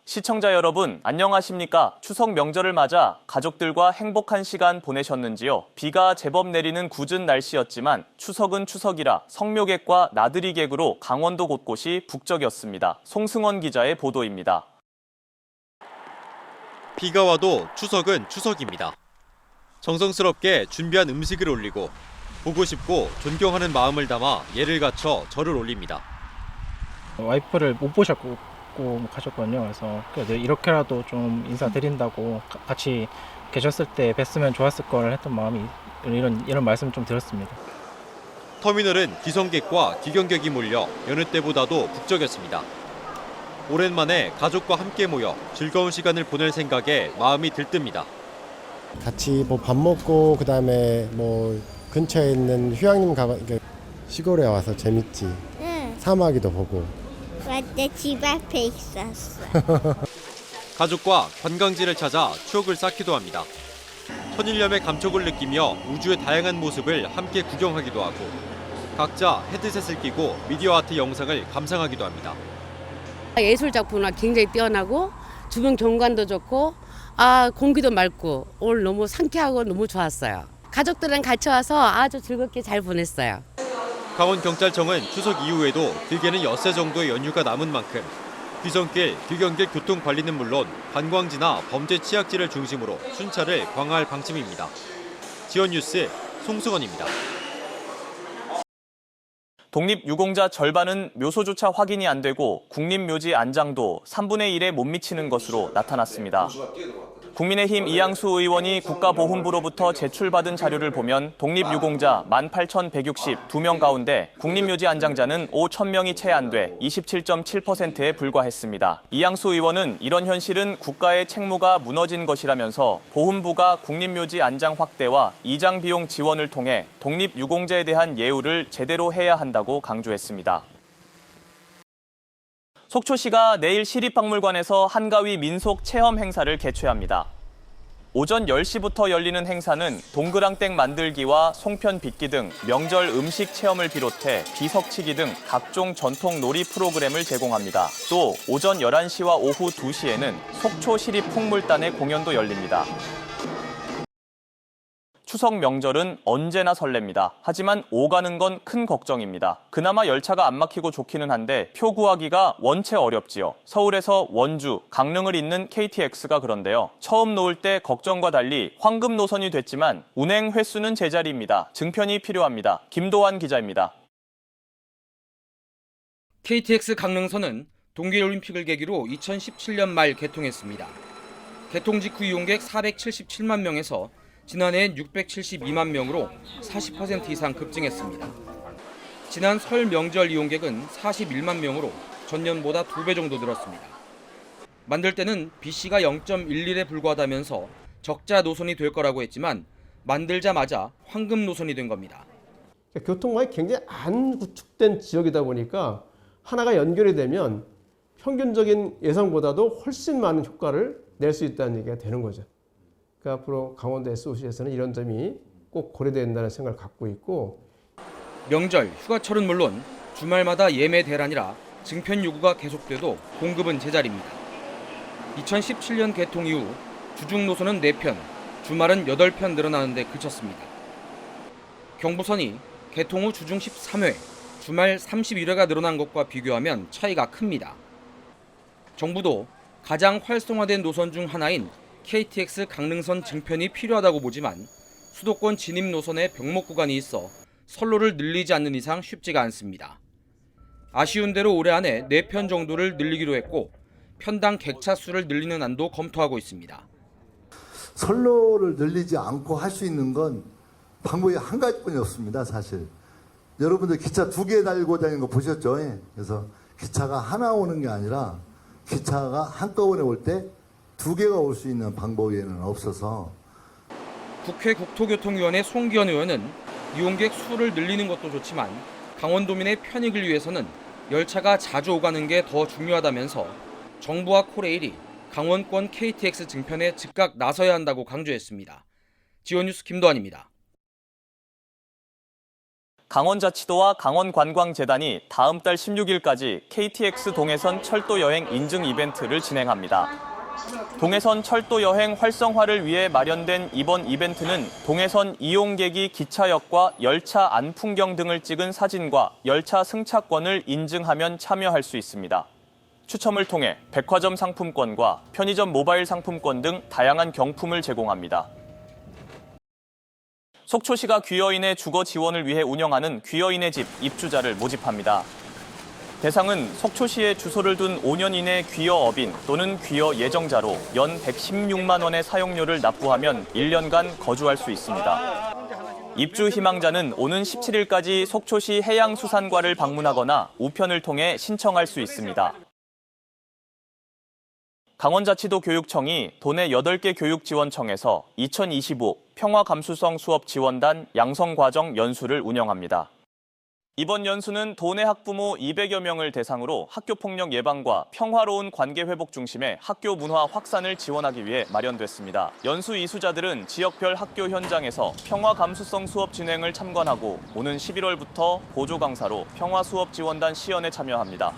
시청자 여러분, 안녕하십니까? 추석 명절을 맞아 가족들과 행복한 시간 보내셨는지요? 비가 제법 내리는 궂은 날씨였지만 추석은 추석이라 성묘객과 나들이객으로 강원도 곳곳이 북적였습니다. 송승원 기자의 보도입니다. 비가 와도 추석은 추석입니다. 정성스럽게 준비한 음식을 올리고 보고 싶고 존경하는 마음을 담아 예를 갖춰 절을 올립니다. 와이프를 못 보셨고 가셨거든요. 그래서 이렇게라도 좀 인사드린다고 같이 계셨을 때 뵀으면 좋았을 걸 했던 마음이 이런 말씀 좀 드렸습니다. 터미널은 귀성객과 귀경객이 몰려 여느 때보다도 북적였습니다. 오랜만에 가족과 함께 모여 즐거운 시간을 보낼 생각에 마음이 들뜹니다. 같이 밥 먹고 그다음에 근처에 있는 휴양림 시골에 와서 재밌지. 응. 사마귀도 보고. 맞아, 집 앞에 있었어. 가족과 관광지를 찾아 추억을 쌓기도 합니다. 천일염의 감촉을 느끼며 우주의 다양한 모습을 함께 구경하기도 하고 각자 헤드셋을 끼고 미디어 아트 영상을 감상하기도 합니다. 예술 작품은 굉장히 뛰어나고 주변 경관도 좋고 공기도 맑고 오늘 너무 상쾌하고 너무 좋았어요. 가족들이랑 같이 와서 아주 즐겁게 잘 보냈어요. 강원경찰청은 추석 이후에도 길게는 엿새 정도의 연휴가 남은 만큼 귀성길, 귀경길 교통 관리는 물론 관광지나 범죄 취약지를 중심으로 순찰을 강화할 방침입니다. 지원뉴스 송승원입니다. 독립유공자 절반은 묘소조차 확인이 안 되고 국립묘지 안장도 3분의 1에 못 미치는 것으로 나타났습니다. 국민의힘 이양수 의원이 국가보훈부로부터 제출받은 자료를 보면 독립유공자 18,162명 가운데 국립묘지 안장자는 5,000명이 채 안 돼 27.7%에 불과했습니다. 이양수 의원은 이런 현실은 국가의 책무가 무너진 것이라면서 보훈부가 국립묘지 안장 확대와 이장 비용 지원을 통해 독립유공자에 대한 예우를 제대로 해야 한다고 강조했습니다. 속초시가 내일 시립박물관에서 한가위 민속 체험 행사를 개최합니다. 오전 10시부터 열리는 행사는 동그랑땡 만들기와 송편 빚기 등 명절 음식 체험을 비롯해 비석치기 등 각종 전통 놀이 프로그램을 제공합니다. 또 오전 11시와 오후 2시에는 속초 시립풍물단의 공연도 열립니다. 추석 명절은 언제나 설렙니다. 하지만 오가는 건 큰 걱정입니다. 그나마 열차가 안 막히고 좋기는 한데 표 구하기가 원체 어렵지요. 서울에서 원주, 강릉을 잇는 KTX가 그런데요. 처음 놓을 때 걱정과 달리 황금 노선이 됐지만 운행 횟수는 제자리입니다. 증편이 필요합니다. 김도환 기자입니다. KTX 강릉선은 동계올림픽을 계기로 2017년 말 개통했습니다. 개통 직후 이용객 477만 명에서 지난해엔 672만 명으로 40% 이상 급증했습니다. 지난 설 명절 이용객은 41만 명으로 전년보다 2배 정도 늘었습니다. 만들 때는 BC가 0.11에 불과하다면서 적자 노선이 될 거라고 했지만 만들자마자 황금 노선이 된 겁니다. 교통망이 굉장히 안 구축된 지역이다 보니까 하나가 연결이 되면 평균적인 예상보다도 훨씬 많은 효과를 낼 수 있다는 얘기가 되는 거죠. 그러니까 앞으로 강원도 SOC에서는 이런 점이 꼭 고려된다는 생각을 갖고 있고 명절, 휴가철은 물론 주말마다 예매 대란이라 증편 요구가 계속돼도 공급은 제자리입니다. 2017년 개통 이후 주중 노선은 4편, 주말은 8편 늘어나는데 그쳤습니다. 경부선이 개통 후 주중 13회, 주말 31회가 늘어난 것과 비교하면 차이가 큽니다. 정부도 가장 활성화된 노선 중 하나인 KTX 강릉선 증편이 필요하다고 보지만 수도권 진입 노선에 병목 구간이 있어 선로를 늘리지 않는 이상 쉽지가 않습니다. 아쉬운 대로 올해 안에 4편 정도를 늘리기로 했고 편당 객차 수를 늘리는 안도 검토하고 있습니다. 선로를 늘리지 않고 할 수 있는 건 방법이 한 가지뿐이었습니다. 사실 여러분들 기차 2개 달고 다니는 거 보셨죠? 그래서 기차가 하나 오는 게 아니라 기차가 한꺼번에 올 때 2개가 올 수 있는 방법에는 없어서. 국회 국토교통위원회 송기현 의원은 이용객 수를 늘리는 것도 좋지만 강원도민의 편익을 위해서는 열차가 자주 오가는 게 더 중요하다면서 정부와 코레일이 강원권 KTX 증편에 즉각 나서야 한다고 강조했습니다. 지원뉴스 김도환입니다. 강원자치도와 강원관광재단이 다음 달 16일까지 KTX 동해선 철도 여행 인증 이벤트를 진행합니다. 동해선 철도 여행 활성화를 위해 마련된 이번 이벤트는 동해선 이용객이 기차역과 열차 안 풍경 등을 찍은 사진과 열차 승차권을 인증하면 참여할 수 있습니다. 추첨을 통해 백화점 상품권과 편의점 모바일 상품권 등 다양한 경품을 제공합니다. 속초시가 귀여인의 주거 지원을 위해 운영하는 귀여인의 집 입주자를 모집합니다. 대상은 속초시에 주소를 둔 5년 이내 귀여어빈 또는 귀여 예정자로 연 116만 원의 사용료를 납부하면 1년간 거주할 수 있습니다. 입주 희망자는 오는 17일까지 속초시 해양수산과를 방문하거나 우편을 통해 신청할 수 있습니다. 강원자치도 교육청이 도내 8개 교육지원청에서 2025 평화감수성 수업지원단 양성과정 연수를 운영합니다. 이번 연수는 도내 학부모 200여 명을 대상으로 학교폭력 예방과 평화로운 관계 회복 중심의 학교 문화 확산을 지원하기 위해 마련됐습니다. 연수 이수자들은 지역별 학교 현장에서 평화 감수성 수업 진행을 참관하고 오는 11월부터 보조 강사로 평화 수업 지원단 시연에 참여합니다.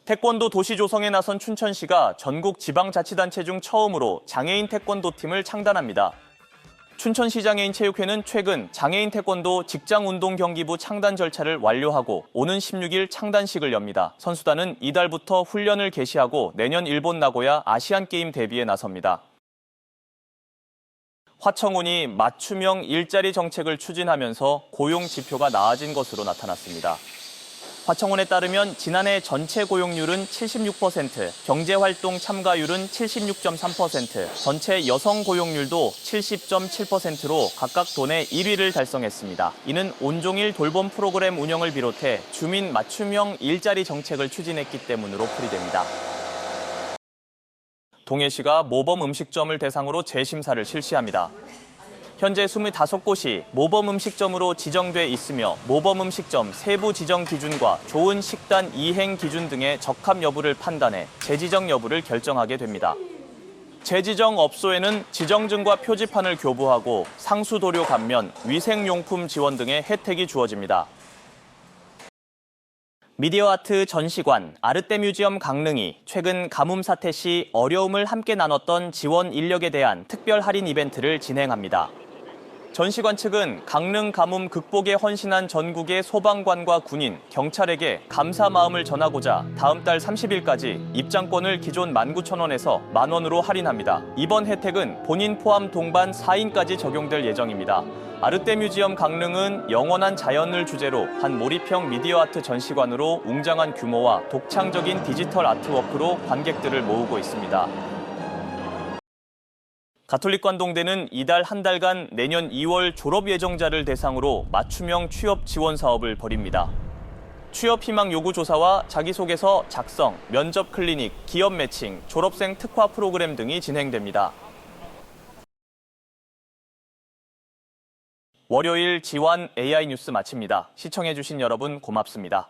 태권도 도시 조성에 나선 춘천시가 전국 지방자치단체 중 처음으로 장애인 태권도 팀을 창단합니다. 춘천시 장애인체육회는 최근 장애인 태권도 직장운동경기부 창단 절차를 완료하고 오는 16일 창단식을 엽니다. 선수단은 이달부터 훈련을 개시하고 내년 일본 나고야 아시안게임 대비에 나섭니다. 화청운이 맞춤형 일자리 정책을 추진하면서 고용 지표가 나아진 것으로 나타났습니다. 화청운에 따르면 지난해 전체 고용률은 76%, 경제활동 참가율은 76.3%, 전체 여성 고용률도 70.7%로 각각 도내 1위를 달성했습니다. 이는 온종일 돌봄 프로그램 운영을 비롯해 주민 맞춤형 일자리 정책을 추진했기 때문으로 풀이됩니다. 동해시가 모범 음식점을 대상으로 재심사를 실시합니다. 현재 25곳이 모범 음식점으로 지정돼 있으며 모범 음식점 세부 지정 기준과 좋은 식단 이행 기준 등의 적합 여부를 판단해 재지정 여부를 결정하게 됩니다. 재지정 업소에는 지정증과 표지판을 교부하고 상수도료 감면, 위생용품 지원 등의 혜택이 주어집니다. 미디어 아트 전시관 아르떼 뮤지엄 강릉이 최근 가뭄 사태 시 어려움을 함께 나눴던 지원 인력에 대한 특별 할인 이벤트를 진행합니다. 전시관 측은 강릉 가뭄 극복에 헌신한 전국의 소방관과 군인, 경찰에게 감사 마음을 전하고자 다음 달 30일까지 입장권을 기존 19,000원에서 만원으로 할인합니다. 이번 혜택은 본인 포함 동반 4인까지 적용될 예정입니다. 아르떼 뮤지엄 강릉은 영원한 자연을 주제로 한 몰입형 미디어 아트 전시관으로 웅장한 규모와 독창적인 디지털 아트워크로 관객들을 모으고 있습니다. 가톨릭관동대는 이달 한 달간 내년 2월 졸업 예정자를 대상으로 맞춤형 취업 지원 사업을 벌입니다. 취업 희망 요구 조사와 자기소개서 작성, 면접 클리닉, 기업 매칭, 졸업생 특화 프로그램 등이 진행됩니다. 월요일 지완 AI 뉴스 마칩니다. 시청해주신 여러분 고맙습니다.